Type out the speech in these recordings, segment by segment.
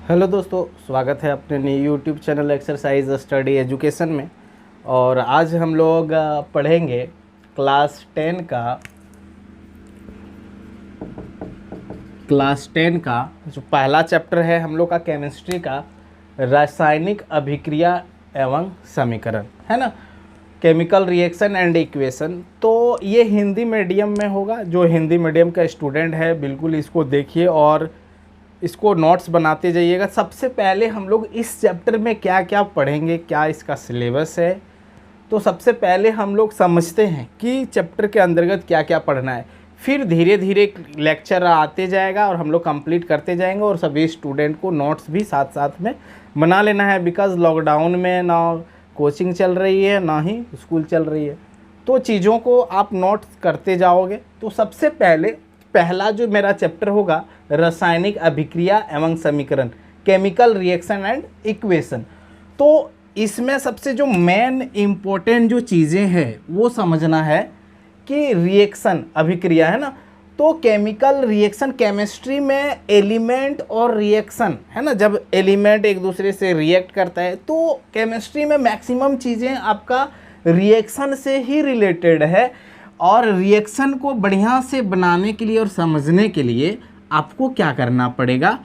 Hello दोस्तों, स्वागत है अपने नए YouTube channel exercise study education में। और आज हम लोग पढ़ेंगे क्लास 10 का जो पहला चैप्टर है हम लोग का केमिस्ट्री का, रासायनिक अभिक्रिया एवं समीकरण, है ना। Chemical reaction and equation. तो ये हिंदी मीडियम में होगा। जो हिंदी मीडियम का स्टूडेंट है बिल्कुल इसको देखिए और इसको नोट्स बनाते जाइएगा। सबसे पहले हम लोग इस चैप्टर में क्या क्या पढ़ेंगे, क्या इसका सिलेबस है, तो सबसे पहले हम लोग समझते हैं कि चैप्टर के अंतर्गत क्या क्या पढ़ना है। फिर धीरे धीरे लेक्चर आते जाएगा और हम लोग कंप्लीट करते जाएंगे। और सभी स्टूडेंट को नोट्स भी साथ साथ में बना लेना है, बिकॉज़ लॉकडाउन में ना कोचिंग चल रही है ना ही स्कूल चल रही है, तो चीज़ों को आप नोट्स करते जाओगे। तो सबसे पहला जो मेरा चैप्टर होगा रासायनिक अभिक्रिया एवं समीकरण, केमिकल रिएक्शन एंड इक्वेशन। तो इसमें सबसे जो मेन इम्पोर्टेंट जो चीज़ें हैं वो समझना है कि रिएक्शन अभिक्रिया है ना। तो केमिकल रिएक्शन, केमिस्ट्री में एलिमेंट और रिएक्शन है ना, जब एलिमेंट एक दूसरे से रिएक्ट करता है तो केमिस्ट्री में मैक्सिमम चीज़ें आपका रिएक्शन से ही रिलेटेड है। और रिएक्शन को बढ़िया से बनाने के लिए और समझने के लिए आपको क्या करना पड़ेगा,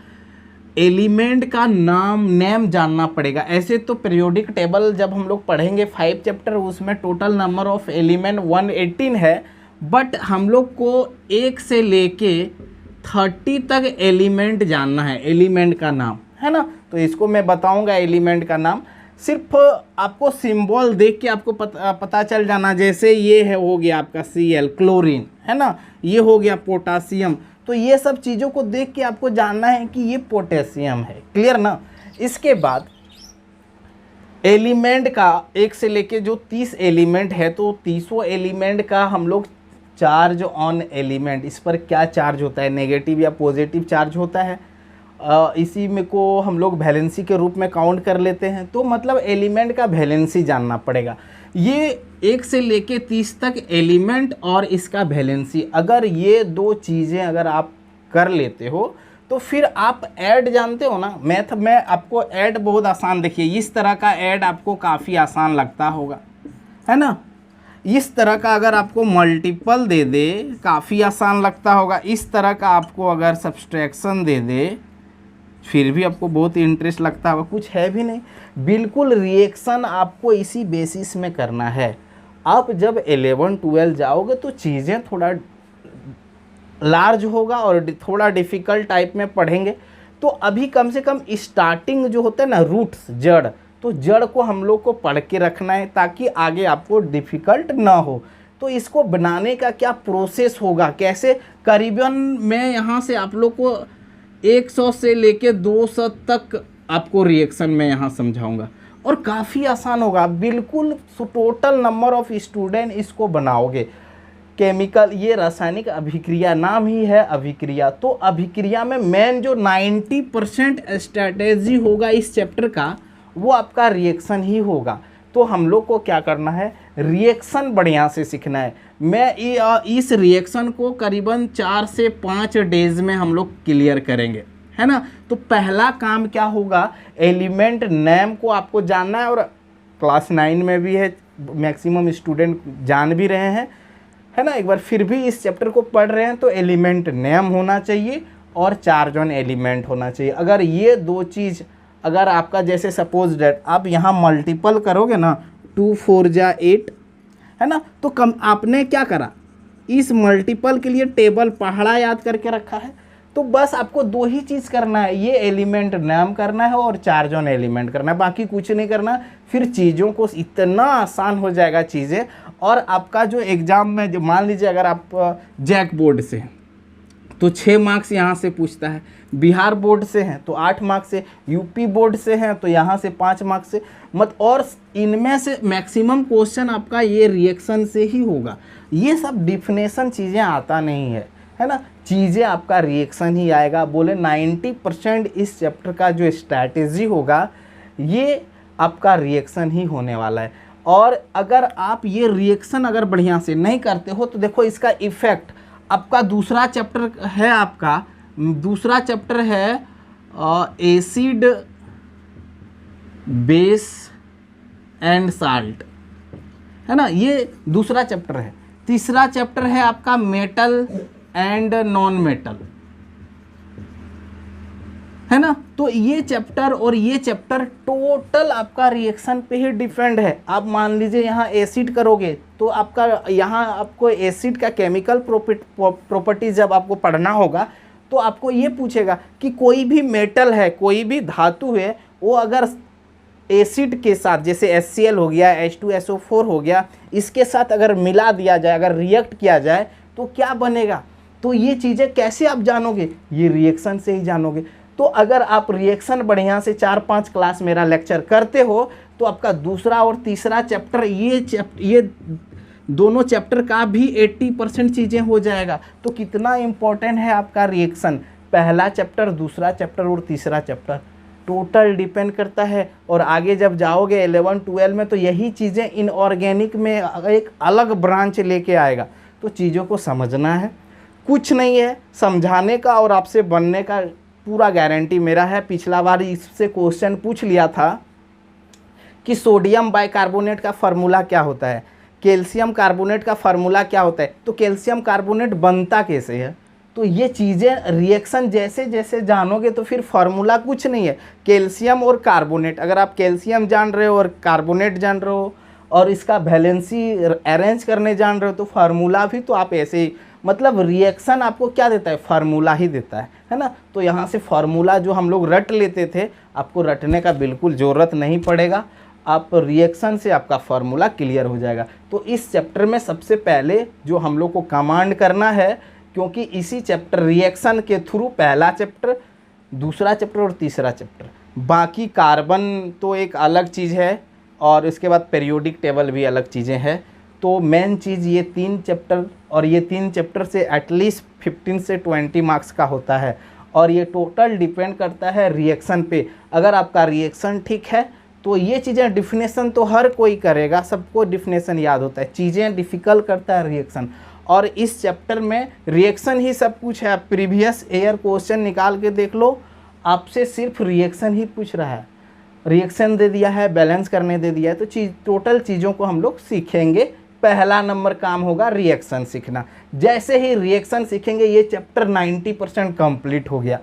एलिमेंट का नेम जानना पड़ेगा। ऐसे तो पीरियोडिक टेबल जब हम लोग पढ़ेंगे 5 चैप्टर, उसमें टोटल नंबर ऑफ एलिमेंट 118 है, बट हम लोग को 1 से लेके 30 तक एलिमेंट जानना है, एलिमेंट का नाम, है ना। तो इसको मैं बताऊंगा एलिमेंट का नाम। सिर्फ आपको सिंबल देख के आपको पता चल जाना, जैसे ये है हो गया आपका Cl क्लोरीन, है ना, ये हो गया पोटासियम। तो ये सब चीज़ों को देख के आपको जानना है कि ये पोटेशियम है, क्लियर ना। इसके बाद एलिमेंट का 1 से लेके जो 30 एलिमेंट है, तो 30 एलिमेंट का हम लोग चार्ज ऑन एलिमेंट, इस पर क्या चार्ज होता है, नेगेटिव या पॉजिटिव चार्ज होता है, इसी में को हम लोग वैलेंसी के रूप में काउंट कर लेते हैं। तो मतलब एलिमेंट का वैलेंसी जानना पड़ेगा। ये 1 से लेके 30 तक एलिमेंट और इसका वैलेंसी, अगर ये दो चीज़ें अगर आप कर लेते हो तो फिर आप ऐड जानते हो ना, मैथ में आपको ऐड बहुत आसान, देखिए इस तरह का ऐड आपको काफ़ी आसान लगता होगा, है ना। इस तरह का अगर आपको मल्टीपल दे दे काफ़ी आसान लगता होगा। इस तरह का आपको अगर सब्सट्रैक्शन दे दे फिर भी आपको बहुत इंटरेस्ट लगता होगा। कुछ है भी नहीं, बिल्कुल रिएक्शन आपको इसी बेसिस में करना है। आप जब 11-12 जाओगे तो चीज़ें थोड़ा लार्ज होगा और थोड़ा डिफ़िकल्ट टाइप में पढ़ेंगे। तो अभी कम से कम स्टार्टिंग जो होता है ना, रूट्स, जड़, तो जड़ को हम लोग को पढ़ के रखना है ताकि आगे आपको डिफ़िकल्ट ना हो। तो इसको बनाने का क्या प्रोसेस होगा, कैसे, करीबन मैं यहाँ से आप लोग को 100 से लेके 200 तक आपको रिएक्शन में यहाँ समझाऊंगा और काफ़ी आसान होगा। बिल्कुल टोटल नंबर ऑफ स्टूडेंट इसको बनाओगे। केमिकल, ये रासायनिक अभिक्रिया, नाम ही है अभिक्रिया। तो अभिक्रिया में मेन जो 90% स्ट्रैटेजी होगा इस चैप्टर का, वो आपका रिएक्शन ही होगा। तो हम लोग को क्या करना है, रिएक्शन बढ़िया से सीखना है। मैं इस रिएक्शन को करीबन 4 से 5 डेज में हम लोग क्लियर करेंगे, है ना। तो पहला काम क्या होगा, एलिमेंट नेम को आपको जानना है। और क्लास 9 में भी है, मैक्सिमम स्टूडेंट जान भी रहे हैं, है ना। एक बार फिर भी इस चैप्टर को पढ़ रहे हैं तो एलिमेंट नेम होना चाहिए और चार्ज ऑन एलिमेंट होना चाहिए। अगर ये दो चीज़, अगर आपका जैसे सपोज डेट आप यहाँ मल्टीपल करोगे ना, 2 4 जा 8, है ना, तो कम आपने क्या करा, इस मल्टीपल के लिए टेबल पहाड़ा याद करके रखा है। तो बस आपको 2 ही चीज़ करना है, ये एलिमेंट नाम करना है और चार्ज ऑन एलिमेंट करना है, बाकी कुछ नहीं करना। फिर चीज़ों को इतना आसान हो जाएगा चीज़ें। और आपका जो एग्ज़ाम में, जो मान लीजिए अगर आप जैक बोर्ड से हैं तो 6 मार्क्स यहाँ से पूछता है, बिहार बोर्ड से हैं तो 8 मार्क्स से, यूपी बोर्ड से हैं तो यहाँ से 5 मार्क्स से, और इनमें से मैक्सिमम क्वेश्चन आपका ये रिएक्शन से ही होगा। ये सब डिफिनेशन चीज़ें आता नहीं है ना, चीज़ें आपका रिएक्शन ही आएगा। बोले 90% इस चैप्टर का जो स्ट्रैटेजी होगा ये आपका रिएक्शन ही होने वाला है। और अगर आप ये रिएक्शन अगर बढ़िया से नहीं करते हो तो देखो इसका इफ़ेक्ट, आपका दूसरा चैप्टर है एसिड, बेस एंड साल्ट, है ना, ये दूसरा चैप्टर है। तीसरा चैप्टर है आपका मेटल एंड नॉन मेटल, है ना। तो ये चैप्टर और ये चैप्टर टोटल आपका रिएक्शन पे ही डिपेंड है। आप मान लीजिए यहाँ एसिड करोगे तो आपका यहाँ आपको एसिड का केमिकल प्रॉपर्टीज जब आपको पढ़ना होगा तो आपको ये पूछेगा कि कोई भी मेटल है, कोई भी धातु है, वो अगर एसिड के साथ जैसे HCl हो गया, H2SO4 हो गया, इसके साथ अगर मिला दिया जाए, अगर रिएक्ट किया जाए तो क्या बनेगा। तो ये चीज़ें कैसे आप जानोगे, ये रिएक्शन से ही जानोगे। तो अगर आप रिएक्शन बढ़िया से 4-5 क्लास मेरा लेक्चर करते हो तो आपका दूसरा और तीसरा चैप्टर ये दोनों चैप्टर का भी 80% चीज़ें हो जाएगा। तो कितना इम्पोर्टेंट है आपका रिएक्शन, पहला चैप्टर, दूसरा चैप्टर और तीसरा चैप्टर टोटल डिपेंड करता है। और आगे जब जाओगे 11-12 में तो यही चीज़ें इनऑर्गेनिक में एक अलग ब्रांच लेके आएगा। तो चीज़ों को समझना है, कुछ नहीं है समझाने का और आपसे बनने का पूरा गारंटी मेरा है। पिछला बार इससे क्वेश्चन पूछ लिया था कि सोडियम बाइकार्बोनेट का फार्मूला क्या होता है, कैल्शियम कार्बोनेट का फार्मूला क्या होता है, तो कैल्शियम कार्बोनेट बनता कैसे है। तो ये चीज़ें रिएक्शन जैसे जैसे जानोगे तो फिर फार्मूला कुछ नहीं है। कैल्शियम और कार्बोनेट, अगर आप कैल्शियम जान रहे हो और कार्बोनेट जान रहे हो और इसका वैलेंसी अरेंज करने जान रहे हो तो फार्मूला भी तो आप ऐसे ही, मतलब रिएक्शन आपको क्या देता है, फार्मूला ही देता है ना। तो यहाँ से फार्मूला जो हम लोग रट लेते थे, आपको रटने का बिल्कुल ज़रूरत नहीं पड़ेगा, आप रिएक्शन से आपका फार्मूला क्लियर हो जाएगा। तो इस चैप्टर में सबसे पहले जो हम लोग को कमांड करना है, क्योंकि इसी चैप्टर रिएक्शन के थ्रू पहला चैप्टर, दूसरा चैप्टर और तीसरा चैप्टर, बाकी कार्बन तो एक अलग चीज़ है और इसके बाद पीरियोडिक टेबल भी अलग चीज़ें हैं। तो मेन चीज़ ये 3 चैप्टर, और ये 3 चैप्टर से एटलीस्ट 15 से 20 मार्क्स का होता है और ये टोटल डिपेंड करता है रिएक्शन पे। अगर आपका रिएक्शन ठीक है तो ये चीज़ें, डिफिनेशन तो हर कोई करेगा, सबको डिफिनेशन याद होता है, चीज़ें डिफ़िकल्ट करता है रिएक्शन। और इस चैप्टर में रिएक्शन ही सब कुछ है। आप प्रीवियस ईयर क्वेश्चन निकाल के देख लो, आपसे सिर्फ रिएक्शन ही पूछ रहा है, रिएक्शन दे दिया है, बैलेंस करने दे दिया है। तो टोटल चीज़ों को हम लोग सीखेंगे। पहला नंबर काम होगा रिएक्शन सीखना। जैसे ही रिएक्शन सीखेंगे ये चैप्टर 90% कंप्लीट हो गया।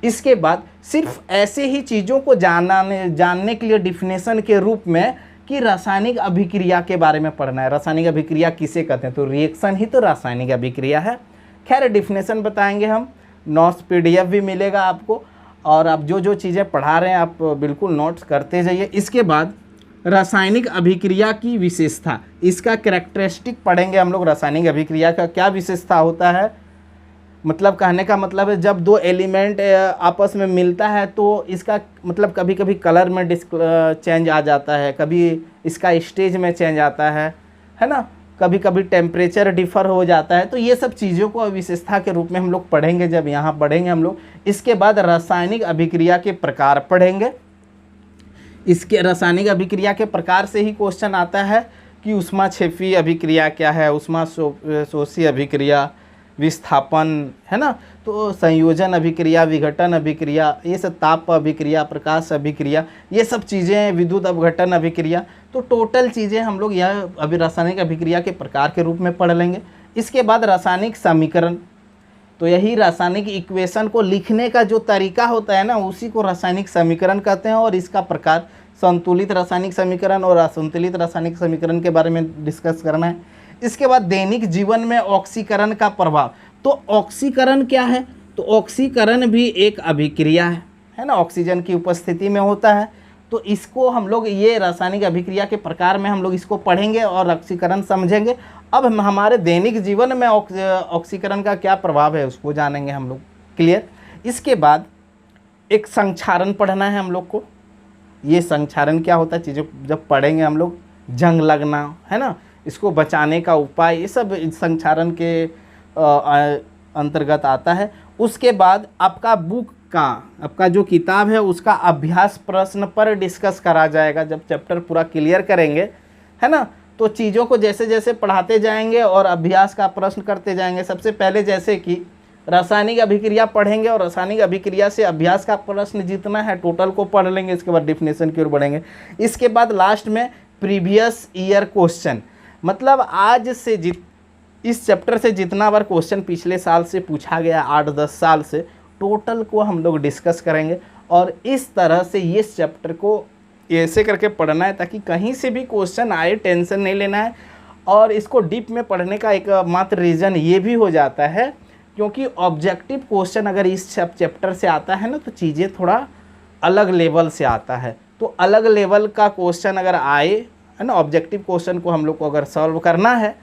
इसके बाद सिर्फ ऐसे ही चीज़ों को जानने के लिए डिफिनेशन के रूप में कि रासायनिक अभिक्रिया के बारे में पढ़ना है। रासायनिक अभिक्रिया किसे कहते हैं, तो रिएक्शन ही तो रासायनिक अभिक्रिया है। खैर डिफिनेशन बताएंगे हम, नोट्स PDF भी मिलेगा आपको, और आप जो जो चीज़ें पढ़ा रहे हैं आप बिल्कुल नोट्स करते जाइए। इसके बाद रासायनिक अभिक्रिया की विशेषता, इसका कैरेक्टरिस्टिक पढ़ेंगे हम लोग। रासायनिक अभिक्रिया का क्या विशेषता होता है, मतलब कहने का मतलब है जब दो एलिमेंट आपस में मिलता है तो इसका मतलब कभी कभी कलर में चेंज आ जाता है, कभी इसका स्टेज में चेंज आता है ना, कभी कभी टेम्परेचर डिफ़र हो जाता है। तो ये सब चीज़ों को विशेषता के रूप में हम लोग पढ़ेंगे जब यहाँ पढ़ेंगे हम लोग। इसके बाद रासायनिक अभिक्रिया के प्रकार पढ़ेंगे। इसके रासायनिक अभिक्रिया के प्रकार से ही क्वेश्चन आता है कि ऊष्माक्षेपी अभिक्रिया क्या है, ऊष्माशोषी अभिक्रिया, विस्थापन, है ना, तो संयोजन अभिक्रिया, विघटन अभिक्रिया, ये सब ताप अभिक्रिया, प्रकाश अभिक्रिया, ये सब चीज़ें, विद्युत अपघटन अभिक्रिया। तो टोटल चीज़ें हम लोग यह अभी रासायनिक अभिक्रिया के प्रकार के रूप में पढ़ लेंगे। इसके बाद रासायनिक समीकरण, तो यही रासायनिक इक्वेशन को लिखने का जो तरीका होता है ना, उसी को रासायनिक समीकरण कहते हैं। और इसका प्रकार संतुलित रासायनिक समीकरण और असंतुलित रासायनिक समीकरण के बारे में डिस्कस करना है। इसके बाद दैनिक जीवन में ऑक्सीकरण का प्रभाव। तो ऑक्सीकरण क्या है, तो ऑक्सीकरण भी एक अभिक्रिया है ना, ऑक्सीजन की उपस्थिति में होता है। तो इसको हम लोग ये रासायनिक अभिक्रिया के प्रकार में हम लोग इसको पढ़ेंगे और ऑक्सीकरण समझेंगे। अब हम हमारे दैनिक जीवन में ऑक्सीकरण का क्या प्रभाव है उसको जानेंगे हम लोग, क्लियर। इसके बाद एक संक्षारण पढ़ना है हम लोग को। ये संक्षारण क्या होता है, चीज़ों जब पढ़ेंगे हम लोग, जंग लगना, है ना, इसको बचाने का उपाय, ये सब संक्षारण के अंतर्गत आता है। उसके बाद आपका बुक का, आपका जो किताब है उसका अभ्यास प्रश्न पर डिस्कस करा जाएगा जब चैप्टर पूरा क्लियर करेंगे, है ना। तो चीज़ों को जैसे जैसे पढ़ाते जाएंगे और अभ्यास का प्रश्न करते जाएंगे। सबसे पहले जैसे कि रासायनिक अभिक्रिया पढ़ेंगे और रासायनिक अभिक्रिया से अभ्यास का प्रश्न जितना है टोटल को पढ़ लेंगे। इसके बाद डिफिनेशन की ओर बढ़ेंगे। इसके बाद लास्ट में प्रीवियस ईयर क्वेश्चन, मतलब आज से इस चैप्टर से जितना बार क्वेश्चन पिछले साल से पूछा गया 8-10 साल से, टोटल को हम लोग डिस्कस करेंगे। और इस तरह से ये चैप्टर को ऐसे करके पढ़ना है ताकि कहीं से भी क्वेश्चन आए टेंशन नहीं लेना है। और इसको डीप में पढ़ने का एक मात्र रीज़न ये भी हो जाता है क्योंकि ऑब्जेक्टिव क्वेश्चन अगर इस चैप्टर से आता है ना तो चीज़ें थोड़ा अलग लेवल से आता है। तो अलग लेवल का क्वेश्चन अगर आए है ना, ऑब्जेक्टिव क्वेश्चन को हम लोग को अगर सॉल्व करना है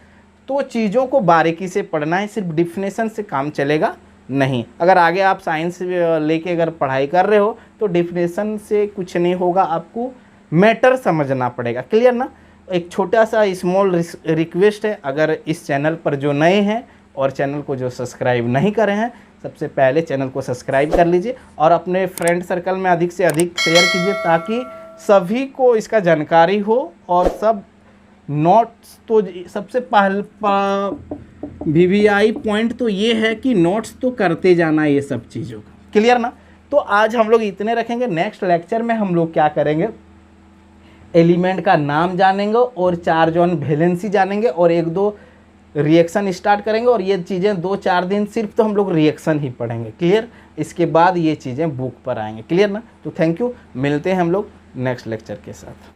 तो चीज़ों को बारीकी से पढ़ना है, सिर्फ डिफिनेशन से काम चलेगा नहीं। अगर आगे आप साइंस लेके अगर पढ़ाई कर रहे हो तो डिफिनेशन से कुछ नहीं होगा, आपको मैटर समझना पड़ेगा। क्लियर ना। एक छोटा सा स्मॉल रिक्वेस्ट है, अगर इस चैनल पर जो नए हैं और चैनल को जो सब्सक्राइब नहीं करे हैं, सबसे पहले चैनल को सब्सक्राइब कर लीजिए और अपने फ्रेंड सर्कल में अधिक से अधिक शेयर कीजिए ताकि सभी को इसका जानकारी हो। और सब नोट्स तो सबसे VVI पॉइंट तो ये है कि नोट्स तो करते जाना ये सब चीज़ों का। क्लियर ना। तो आज हम लोग इतने रखेंगे। नेक्स्ट लेक्चर में हम लोग क्या करेंगे, एलिमेंट का नाम जानेंगे और चार्ज ऑन वैलेंसी जानेंगे और 1-2 रिएक्शन स्टार्ट करेंगे। और ये चीज़ें 2-4 दिन सिर्फ तो हम लोग रिएक्शन ही पढ़ेंगे। क्लियर। इसके बाद ये चीज़ें बुक पर आएंगे। क्लियर ना। तो थैंक यू, मिलते हैं हम लोग नेक्स्ट लेक्चर के साथ।